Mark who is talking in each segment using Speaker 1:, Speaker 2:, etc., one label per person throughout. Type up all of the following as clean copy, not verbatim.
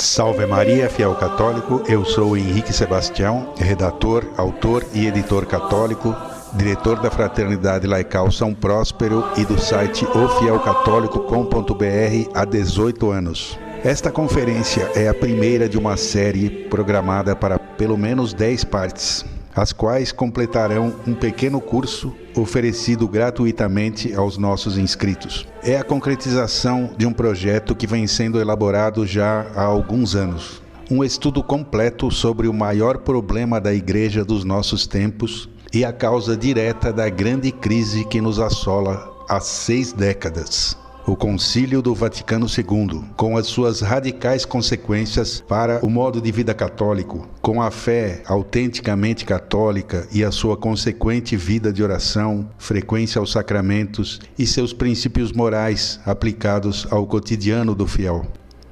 Speaker 1: Salve Maria, fiel católico, eu sou Henrique Sebastião, redator, autor e editor católico, diretor da Fraternidade Laical São Próspero e do site ofielcatólico.com.br há 18 anos. Esta conferência é a primeira de uma série programada para pelo menos 10 partes, as quais completarão um pequeno curso oferecido gratuitamente aos nossos inscritos. É a concretização de um projeto que vem sendo elaborado já há alguns anos. Um estudo completo sobre o maior problema da Igreja dos nossos tempos e a causa direta da grande crise que nos assola há 6 décadas. O Concílio do Vaticano II, com as suas radicais consequências para o modo de vida católico, com a fé autenticamente católica e a sua consequente vida de oração, frequência aos sacramentos e seus princípios morais aplicados ao cotidiano do fiel.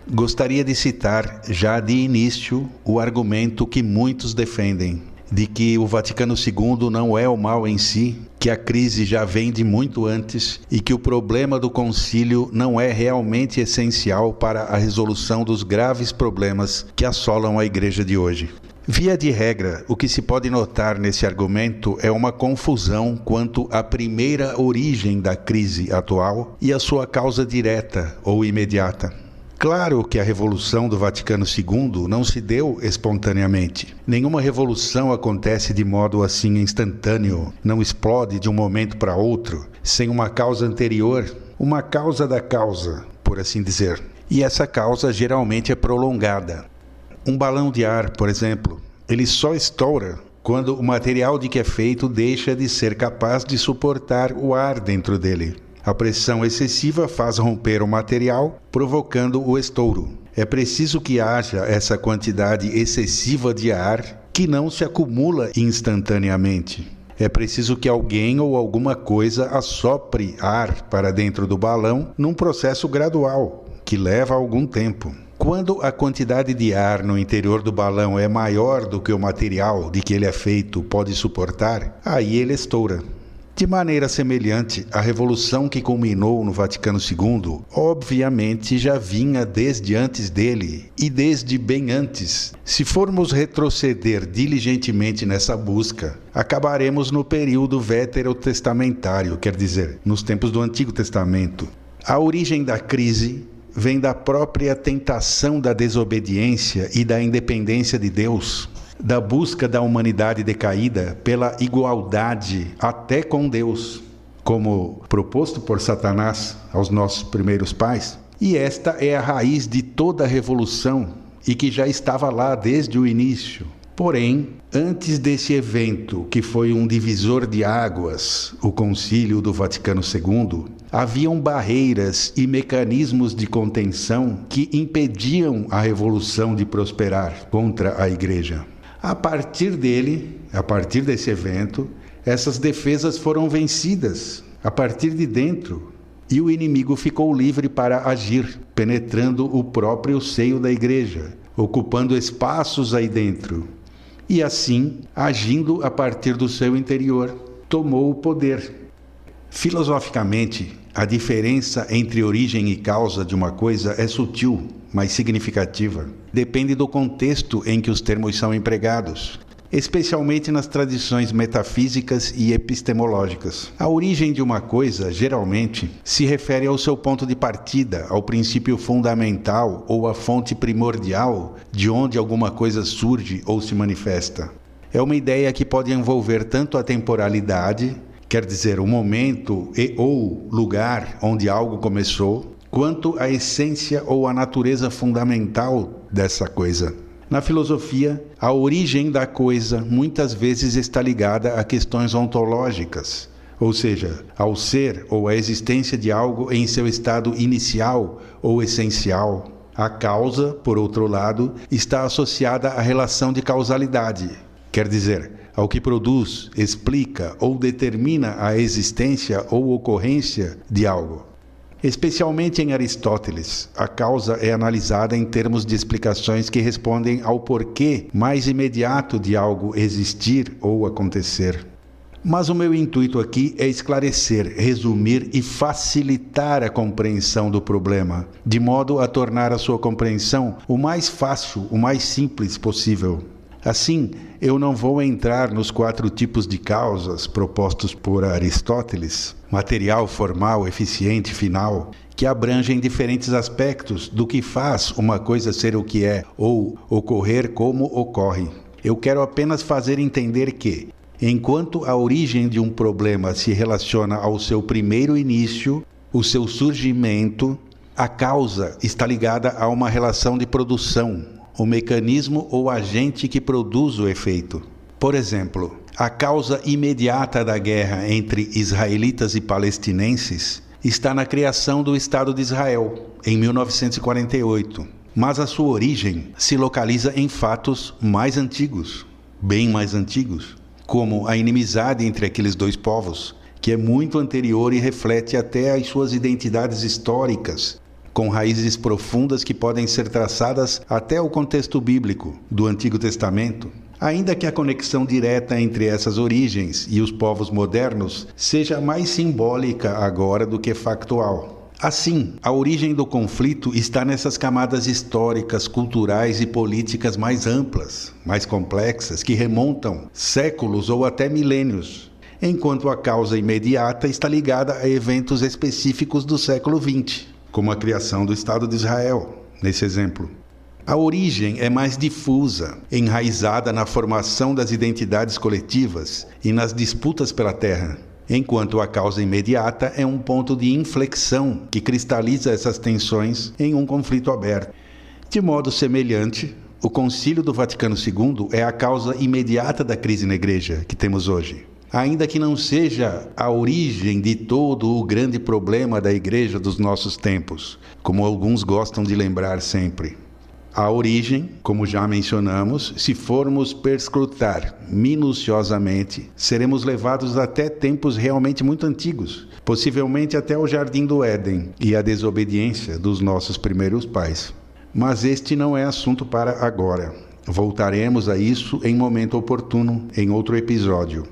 Speaker 1: Gostaria de citar, já de início, o argumento que muitos defendem, de que o Vaticano II não é o mal em si, que a crise já vem de muito antes e que o problema do concílio não é realmente essencial para a resolução dos graves problemas que assolam a Igreja de hoje. Via de regra, o que se pode notar nesse argumento é uma confusão quanto à primeira origem da crise atual e a sua causa direta ou imediata. Claro que a Revolução do Vaticano II não se deu espontaneamente. Nenhuma revolução acontece de modo assim instantâneo, não explode de um momento para outro, sem uma causa anterior, uma causa da causa, por assim dizer. E essa causa geralmente é prolongada. Um balão de ar, por exemplo, ele só estoura quando o material de que é feito deixa de ser capaz de suportar o ar dentro dele. A pressão excessiva faz romper o material, provocando o estouro. É preciso que haja essa quantidade excessiva de ar que não se acumula instantaneamente. É preciso que alguém ou alguma coisa assopre ar para dentro do balão num processo gradual, que leva algum tempo. Quando a quantidade de ar no interior do balão é maior do que o material de que ele é feito pode suportar, aí ele estoura. De maneira semelhante, a revolução que culminou no Vaticano II, obviamente já vinha desde antes dele e desde bem antes. Se formos retroceder diligentemente nessa busca, acabaremos no período veterotestamentário, quer dizer, nos tempos do Antigo Testamento. A origem da crise vem da própria tentação da desobediência e da independência de Deus, da busca da humanidade decaída pela igualdade até com Deus, como proposto por Satanás aos nossos primeiros pais. E esta é a raiz de toda a revolução e que já estava lá desde o início. Porém, antes desse evento, que foi um divisor de águas, o Concílio do Vaticano II, haviam barreiras e mecanismos de contenção que impediam a revolução de prosperar contra a Igreja. A partir desse evento, essas defesas foram vencidas a partir de dentro e o inimigo ficou livre para agir, penetrando o próprio seio da Igreja, ocupando espaços aí dentro e assim, agindo a partir do seu interior, tomou o poder. Filosoficamente, a diferença entre origem e causa de uma coisa é sutil, mas significativa. Depende do contexto em que os termos são empregados, especialmente nas tradições metafísicas e epistemológicas. A origem de uma coisa, geralmente, se refere ao seu ponto de partida, ao princípio fundamental ou à fonte primordial de onde alguma coisa surge ou se manifesta. É uma ideia que pode envolver tanto a temporalidade, quer dizer, o momento ou lugar onde algo começou, quanto a essência ou a natureza fundamental dessa coisa. Na filosofia, a origem da coisa muitas vezes está ligada a questões ontológicas, ou seja, ao ser ou à existência de algo em seu estado inicial ou essencial. A causa, por outro lado, está associada à relação de causalidade, quer dizer, ao que produz, explica ou determina a existência ou ocorrência de algo. Especialmente em Aristóteles, a causa é analisada em termos de explicações que respondem ao porquê mais imediato de algo existir ou acontecer. Mas o meu intuito aqui é esclarecer, resumir e facilitar a compreensão do problema, de modo a tornar a sua compreensão o mais fácil, o mais simples possível. Assim, eu não vou entrar nos 4 tipos de causas propostos por Aristóteles, material, formal, eficiente, final, que abrangem diferentes aspectos do que faz uma coisa ser o que é ou ocorrer como ocorre. Eu quero apenas fazer entender que, enquanto a origem de um problema se relaciona ao seu primeiro início, o seu surgimento, a causa está ligada a uma relação de produção, o mecanismo ou agente que produz o efeito. Por exemplo, a causa imediata da guerra entre israelitas e palestinenses está na criação do Estado de Israel, em 1948. Mas a sua origem se localiza em fatos mais antigos, bem mais antigos, como a inimizade entre aqueles 2 povos, que é muito anterior e reflete até as suas identidades históricas, com raízes profundas que podem ser traçadas até o contexto bíblico do Antigo Testamento, ainda que a conexão direta entre essas origens e os povos modernos seja mais simbólica agora do que factual. Assim, a origem do conflito está nessas camadas históricas, culturais e políticas mais amplas, mais complexas, que remontam séculos ou até milênios, enquanto a causa imediata está ligada a eventos específicos do século XX, como a criação do Estado de Israel, nesse exemplo. A origem é mais difusa, enraizada na formação das identidades coletivas e nas disputas pela terra, enquanto a causa imediata é um ponto de inflexão que cristaliza essas tensões em um conflito aberto. De modo semelhante, o Concílio do Vaticano II é a causa imediata da crise na Igreja que temos hoje, ainda que não seja a origem de todo o grande problema da Igreja dos nossos tempos, como alguns gostam de lembrar sempre. A origem, como já mencionamos, se formos perscrutar minuciosamente, seremos levados até tempos realmente muito antigos, possivelmente até o Jardim do Éden e a desobediência dos nossos primeiros pais. Mas este não é assunto para agora. Voltaremos a isso em momento oportuno, em outro episódio.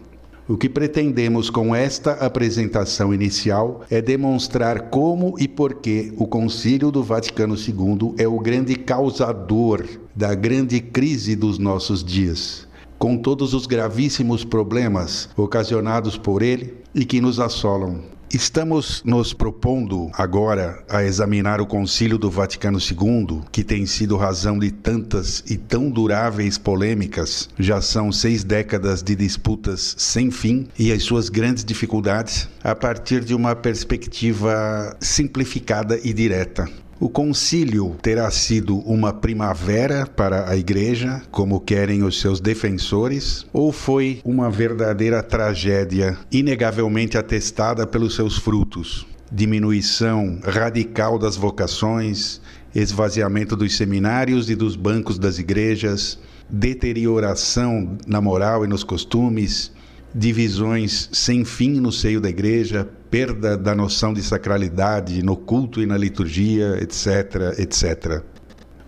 Speaker 1: O que pretendemos com esta apresentação inicial é demonstrar como e por que o Concílio do Vaticano II é o grande causador da grande crise dos nossos dias, com todos os gravíssimos problemas ocasionados por ele e que nos assolam. Estamos nos propondo agora a examinar o Concílio do Vaticano II, que tem sido razão de tantas e tão duráveis polêmicas. Já são 6 décadas de disputas sem fim e as suas grandes dificuldades, a partir de uma perspectiva simplificada e direta. O concílio terá sido uma primavera para a Igreja, como querem os seus defensores, ou foi uma verdadeira tragédia, inegavelmente atestada pelos seus frutos? Diminuição radical das vocações, esvaziamento dos seminários e dos bancos das igrejas, deterioração na moral e nos costumes, divisões sem fim no seio da igreja, perda da noção de sacralidade no culto e na liturgia, etc., etc.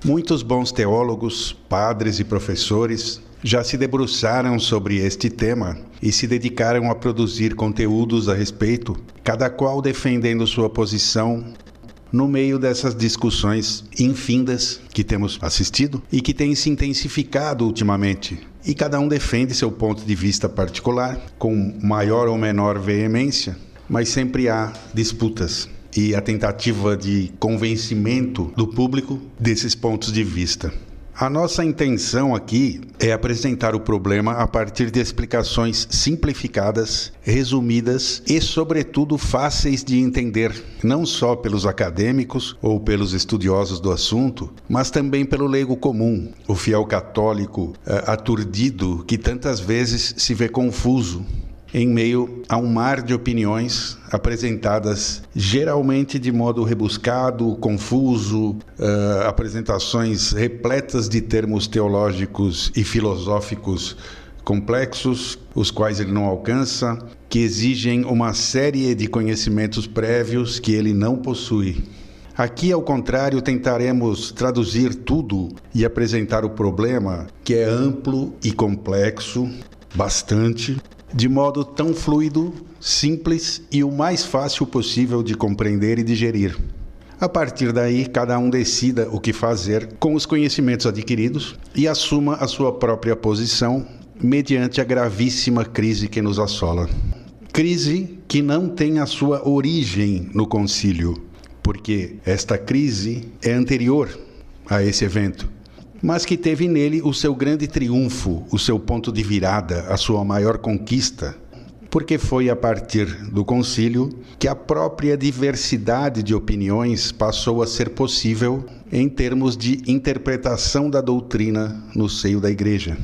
Speaker 1: Muitos bons teólogos, padres e professores já se debruçaram sobre este tema e se dedicaram a produzir conteúdos a respeito, cada qual defendendo sua posição no meio dessas discussões infindas que temos assistido e que têm se intensificado ultimamente. E cada um defende seu ponto de vista particular, com maior ou menor veemência, mas sempre há disputas e a tentativa de convencimento do público desses pontos de vista. A nossa intenção aqui é apresentar o problema a partir de explicações simplificadas, resumidas e, sobretudo, fáceis de entender, não só pelos acadêmicos ou pelos estudiosos do assunto, mas também pelo leigo comum, o fiel católico aturdido que tantas vezes se vê confuso em meio a um mar de opiniões apresentadas geralmente de modo rebuscado, confuso, apresentações repletas de termos teológicos e filosóficos complexos, os quais ele não alcança, que exigem uma série de conhecimentos prévios que ele não possui. Aqui, ao contrário, tentaremos traduzir tudo e apresentar o problema, que é amplo e complexo, bastante, de modo tão fluido, simples e o mais fácil possível de compreender e digerir. A partir daí, cada um decida o que fazer com os conhecimentos adquiridos e assuma a sua própria posição mediante a gravíssima crise que nos assola. Crise que não tem a sua origem no concílio, porque esta crise é anterior a esse evento, mas que teve nele o seu grande triunfo, o seu ponto de virada, a sua maior conquista, porque foi a partir do concílio que a própria diversidade de opiniões passou a ser possível em termos de interpretação da doutrina no seio da Igreja.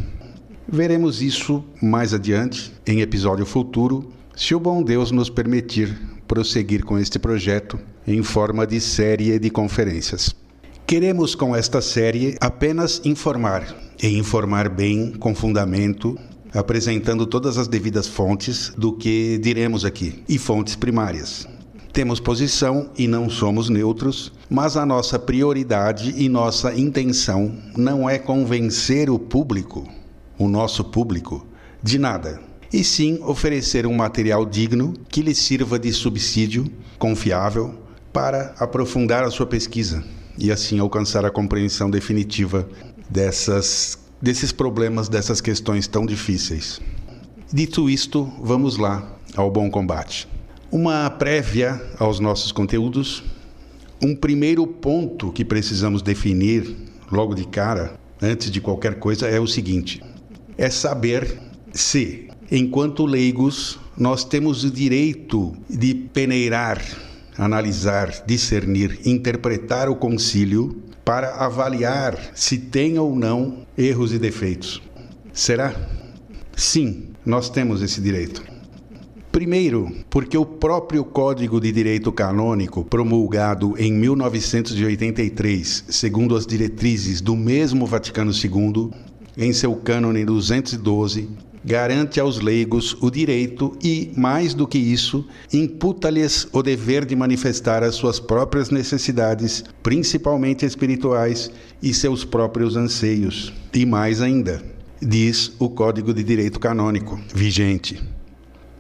Speaker 1: Veremos isso mais adiante, em episódio futuro, se o bom Deus nos permitir prosseguir com este projeto em forma de série de conferências. Queremos com esta série apenas informar, e informar bem, com fundamento, apresentando todas as devidas fontes do que diremos aqui, e fontes primárias. Temos posição e não somos neutros, mas a nossa prioridade e nossa intenção não é convencer o público, o nosso público, de nada, e sim oferecer um material digno que lhe sirva de subsídio, confiável, para aprofundar a sua pesquisa e assim alcançar a compreensão definitiva desses problemas, dessas questões tão difíceis. Dito isto, vamos lá ao bom combate. Uma prévia aos nossos conteúdos. Um primeiro ponto que precisamos definir logo de cara, antes de qualquer coisa, é o seguinte: é saber se, enquanto leigos, nós temos o direito de peneirar, analisar, discernir, interpretar o concílio para avaliar se tem ou não erros e defeitos. Será? Sim, nós temos esse direito. Primeiro, porque o próprio Código de Direito Canônico, promulgado em 1983, segundo as diretrizes do mesmo Vaticano II, em seu cânone 212, garante aos leigos o direito e, mais do que isso, imputa-lhes o dever de manifestar as suas próprias necessidades, principalmente espirituais, e seus próprios anseios. E mais ainda, diz o Código de Direito Canônico, vigente,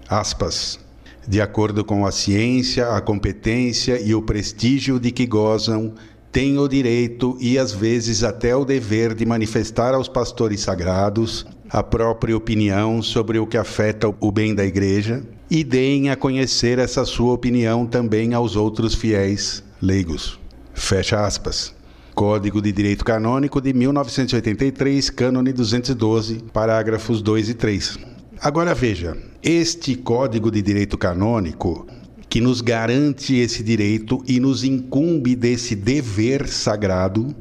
Speaker 1: aspas, de acordo com a ciência, a competência e o prestígio de que gozam, têm o direito e às vezes até o dever de manifestar aos pastores sagrados a própria opinião sobre o que afeta o bem da Igreja e deem a conhecer essa sua opinião também aos outros fiéis leigos. Fecha aspas. Código de Direito Canônico de 1983, cânone 212, parágrafos 2 e 3. Agora veja, este Código de Direito Canônico, que nos garante esse direito e nos incumbe desse dever sagrado,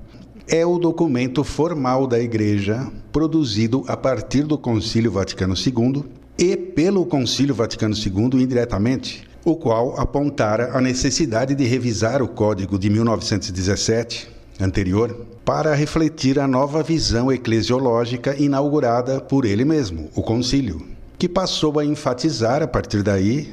Speaker 1: é o documento formal da Igreja produzido a partir do Concílio Vaticano II e pelo Concílio Vaticano II indiretamente, o qual apontara a necessidade de revisar o Código de 1917, anterior, para refletir a nova visão eclesiológica inaugurada por ele mesmo, o Concílio, que passou a enfatizar, a partir daí,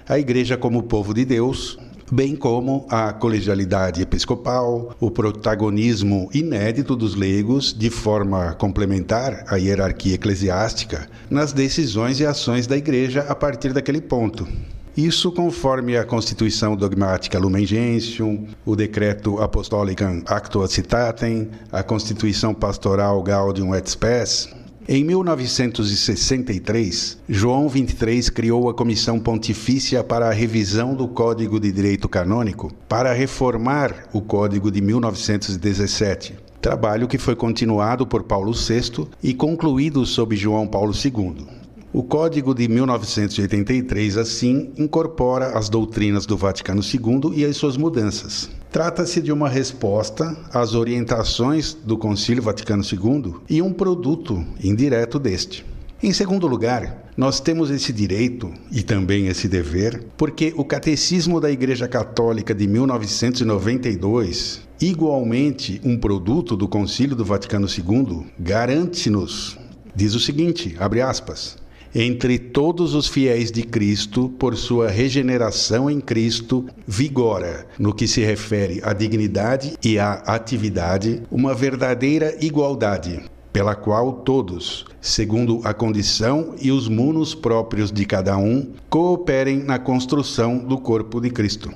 Speaker 1: a Igreja como povo de Deus, bem como a colegialidade episcopal, o protagonismo inédito dos leigos de forma complementar à hierarquia eclesiástica nas decisões e ações da Igreja a partir daquele ponto. Isso conforme a Constituição Dogmática Lumen Gentium, o Decreto Apostolicam Actua Citatem, a Constituição Pastoral Gaudium et Spes. Em 1963, João XXIII criou a Comissão Pontifícia para a Revisão do Código de Direito Canônico para reformar o Código de 1917, trabalho que foi continuado por Paulo VI e concluído sob João Paulo II. O Código de 1983, assim, incorpora as doutrinas do Vaticano II e as suas mudanças. Trata-se de uma resposta às orientações do Concílio Vaticano II e um produto indireto deste. Em segundo lugar, nós temos esse direito e também esse dever porque o Catecismo da Igreja Católica de 1992, igualmente um produto do Concílio do Vaticano II, garante-nos, diz o seguinte, abre aspas, entre todos os fiéis de Cristo, por sua regeneração em Cristo, vigora, no que se refere à dignidade e à atividade, uma verdadeira igualdade, pela qual todos, segundo a condição e os munus próprios de cada um, cooperem na construção do corpo de Cristo.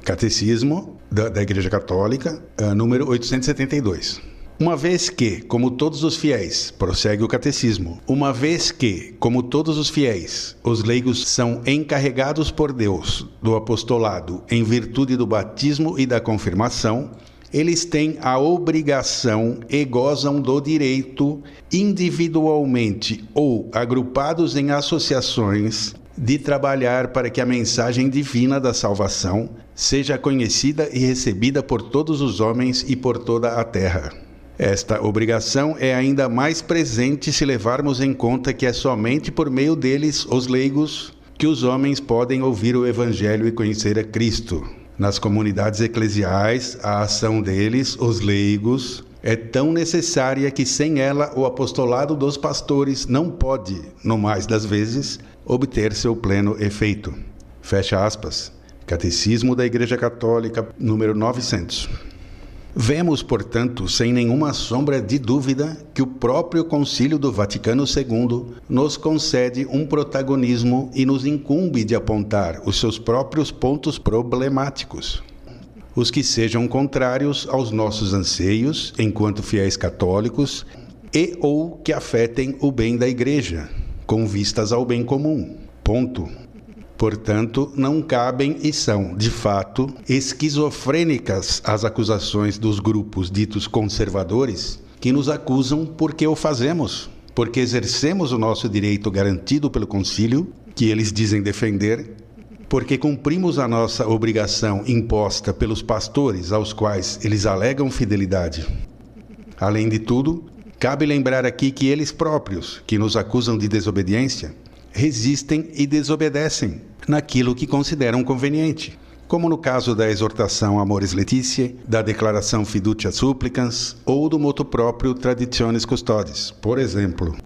Speaker 1: Catecismo da Igreja Católica, número 872. Uma vez que, como todos os fiéis, prossegue o catecismo, uma vez que, como todos os fiéis, os leigos são encarregados por Deus do apostolado em virtude do batismo e da confirmação, eles têm a obrigação e gozam do direito, individualmente ou agrupados em associações, de trabalhar para que a mensagem divina da salvação seja conhecida e recebida por todos os homens e por toda a terra. Esta obrigação é ainda mais presente se levarmos em conta que é somente por meio deles, os leigos, que os homens podem ouvir o Evangelho e conhecer a Cristo. Nas comunidades eclesiais, a ação deles, os leigos, é tão necessária que sem ela o apostolado dos pastores não pode, no mais das vezes, obter seu pleno efeito. Fecha aspas. Catecismo da Igreja Católica, número 900. Vemos, portanto, sem nenhuma sombra de dúvida, que o próprio Concílio do Vaticano II nos concede um protagonismo e nos incumbe de apontar os seus próprios pontos problemáticos, os que sejam contrários aos nossos anseios enquanto fiéis católicos e ou que afetem o bem da Igreja, com vistas ao bem comum. Ponto. Portanto, não cabem e são, de fato, esquizofrênicas as acusações dos grupos ditos conservadores que nos acusam porque o fazemos, porque exercemos o nosso direito garantido pelo concílio, que eles dizem defender, porque cumprimos a nossa obrigação imposta pelos pastores aos quais eles alegam fidelidade. Além de tudo, cabe lembrar aqui que eles próprios, que nos acusam de desobediência, resistem e desobedecem naquilo que consideram conveniente, como no caso da exortação Amoris Laetitia, da declaração Fiducia Supplicans ou do motu próprio Traditionis Custodes, por exemplo.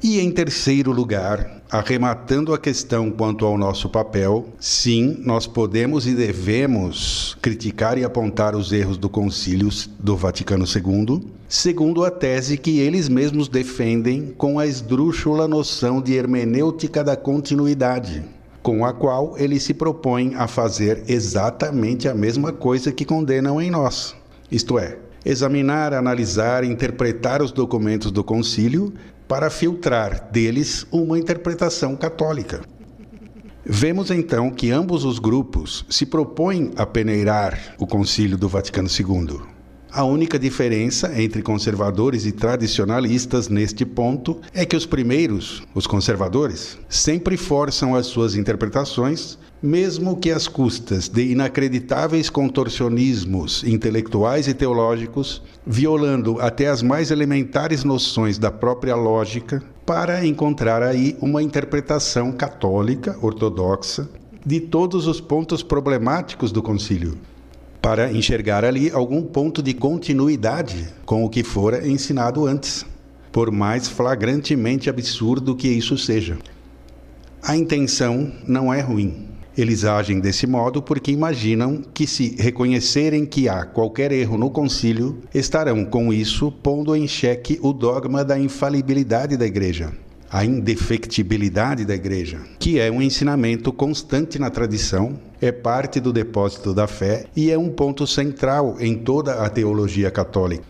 Speaker 1: E em terceiro lugar, arrematando a questão quanto ao nosso papel, sim, nós podemos e devemos criticar e apontar os erros do Concílio do Vaticano II, segundo a tese que eles mesmos defendem com a esdrúxula noção de hermenêutica da continuidade, com a qual eles se propõem a fazer exatamente a mesma coisa que condenam em nós, isto é, examinar, analisar e interpretar os documentos do Concílio para filtrar deles uma interpretação católica. Vemos então que ambos os grupos se propõem a peneirar o Concílio do Vaticano II. A única diferença entre conservadores e tradicionalistas neste ponto é que os primeiros, os conservadores, sempre forçam as suas interpretações, mesmo que às custas de inacreditáveis contorcionismos intelectuais e teológicos, violando até as mais elementares noções da própria lógica, para encontrar aí uma interpretação católica, ortodoxa, de todos os pontos problemáticos do concílio, para enxergar ali algum ponto de continuidade com o que fora ensinado antes, por mais flagrantemente absurdo que isso seja. A intenção não é ruim. Eles agem desse modo porque imaginam que, se reconhecerem que há qualquer erro no concílio, estarão com isso pondo em xeque o dogma da infalibilidade da Igreja, a indefectibilidade da Igreja, que é um ensinamento constante na tradição, é parte do depósito da fé e é um ponto central em toda a teologia católica.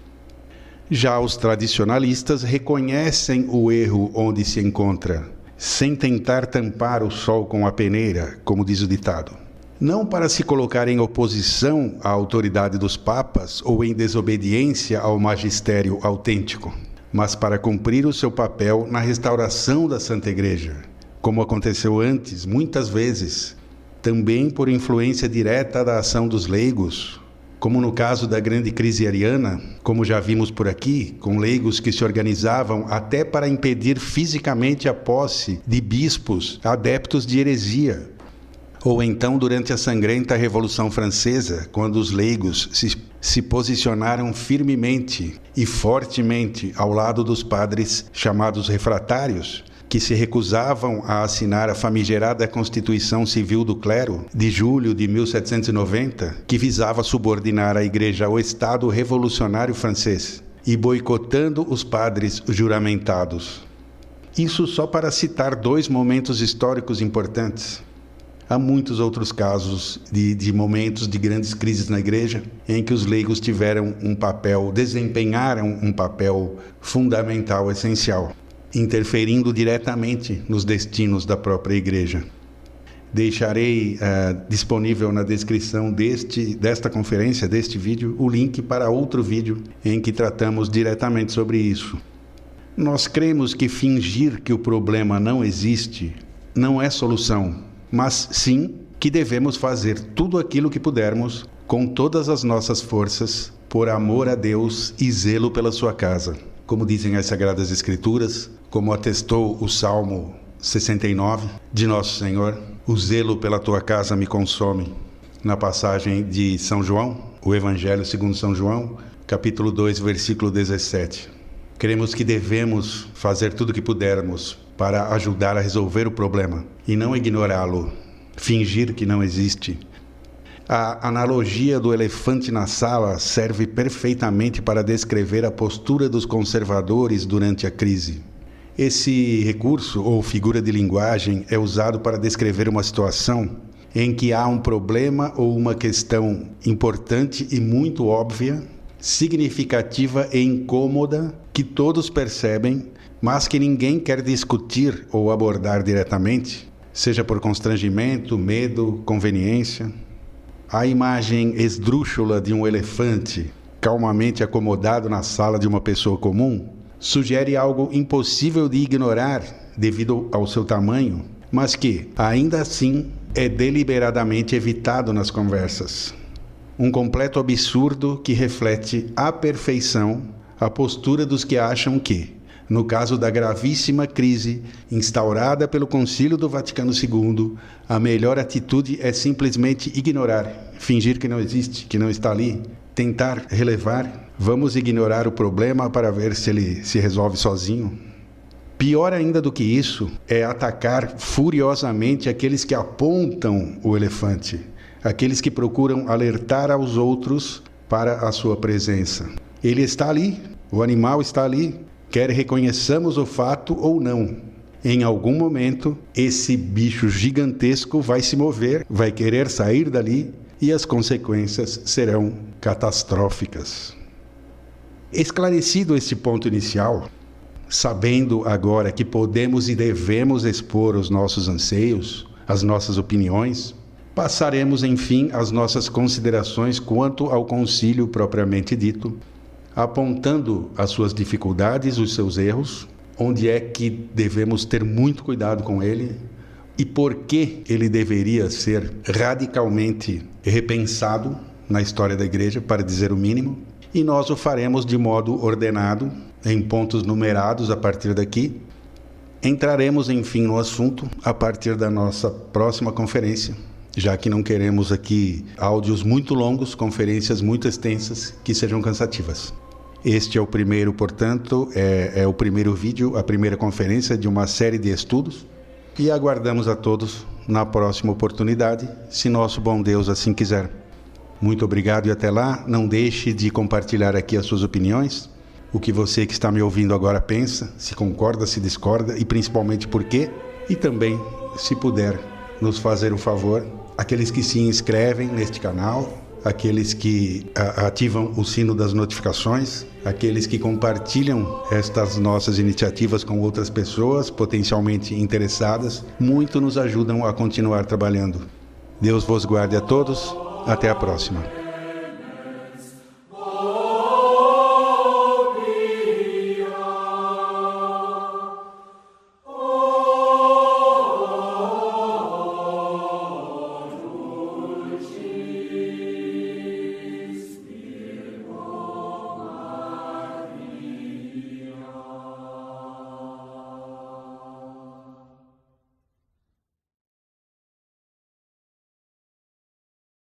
Speaker 1: Já os tradicionalistas reconhecem o erro onde se encontra, sem tentar tampar o sol com a peneira, como diz o ditado. Não para se colocar em oposição à autoridade dos papas ou em desobediência ao magistério autêntico, mas para cumprir o seu papel na restauração da Santa Igreja, como aconteceu antes, muitas vezes, também por influência direta da ação dos leigos, como no caso da grande crise ariana, como já vimos por aqui, com leigos que se organizavam até para impedir fisicamente a posse de bispos adeptos de heresia. Ou então durante a sangrenta Revolução Francesa, quando os leigos se posicionaram firmemente e fortemente ao lado dos padres chamados refratários, que se recusavam a assinar a famigerada Constituição Civil do Clero, de julho de 1790, que visava subordinar a Igreja ao Estado revolucionário francês. e boicotando os padres juramentados. Isso só para citar 2 momentos históricos importantes. Há muitos outros casos de momentos de grandes crises na igreja em que os leigos desempenharam um papel fundamental, essencial, interferindo diretamente nos destinos da própria igreja. Deixarei disponível na descrição desta conferência, deste vídeo, o link para outro vídeo em que tratamos diretamente sobre isso. Nós cremos que fingir que o problema não existe não é solução, mas sim que devemos fazer tudo aquilo que pudermos, com todas as nossas forças, por amor a Deus e zelo pela sua casa. Como dizem as Sagradas Escrituras, como atestou o Salmo 69 de Nosso Senhor, o zelo pela tua casa me consome. Na passagem de São João, o Evangelho segundo São João, capítulo 2, versículo 17. Cremos que devemos fazer tudo o que pudermos para ajudar a resolver o problema e não ignorá-lo, fingir que não existe. A analogia do elefante na sala serve perfeitamente para descrever a postura dos conservadores durante a crise. Esse recurso ou figura de linguagem é usado para descrever uma situação em que há um problema ou uma questão importante e muito óbvia, significativa e incômoda, que todos percebem, mas que ninguém quer discutir ou abordar diretamente, seja por constrangimento, medo, conveniência. A imagem esdrúxula de um elefante calmamente acomodado na sala de uma pessoa comum sugere algo impossível de ignorar devido ao seu tamanho, mas que, ainda assim, é deliberadamente evitado nas conversas. Um completo absurdo que reflete à perfeição a postura dos que acham que, no caso da gravíssima crise instaurada pelo Concílio do Vaticano II, a melhor atitude é simplesmente ignorar, fingir que não existe, que não está ali, tentar relevar. Vamos ignorar o problema para ver se ele se resolve sozinho. Pior ainda do que isso é atacar furiosamente aqueles que apontam o elefante, aqueles que procuram alertar aos outros para a sua presença. Ele está ali, o animal está ali, quer reconheçamos o fato ou não. Em algum momento, esse bicho gigantesco vai se mover, vai querer sair dali e as consequências serão catastróficas. Esclarecido este ponto inicial, sabendo agora que podemos e devemos expor os nossos anseios, as nossas opiniões, passaremos, enfim, às nossas considerações quanto ao concílio propriamente dito, apontando as suas dificuldades, os seus erros, onde é que devemos ter muito cuidado com ele e por que ele deveria ser radicalmente repensado na história da igreja, para dizer o mínimo, e nós o faremos de modo ordenado, em pontos numerados a partir daqui. Entraremos, enfim, no assunto a partir da nossa próxima conferência, já que não queremos aqui áudios muito longos, conferências muito extensas que sejam cansativas. Este é o primeiro, portanto, é o primeiro vídeo, a primeira conferência de uma série de estudos, e aguardamos a todos na próxima oportunidade, se nosso bom Deus assim quiser. Muito obrigado e até lá. Não deixe de compartilhar aqui as suas opiniões, o que você que está me ouvindo agora pensa, se concorda, se discorda e principalmente por quê. E também, se puder, nos fazer um favor, aqueles que se inscrevem neste canal, aqueles que ativam o sino das notificações, aqueles que compartilham estas nossas iniciativas com outras pessoas potencialmente interessadas, muito nos ajudam a continuar trabalhando. Deus vos guarde a todos. Até a próxima.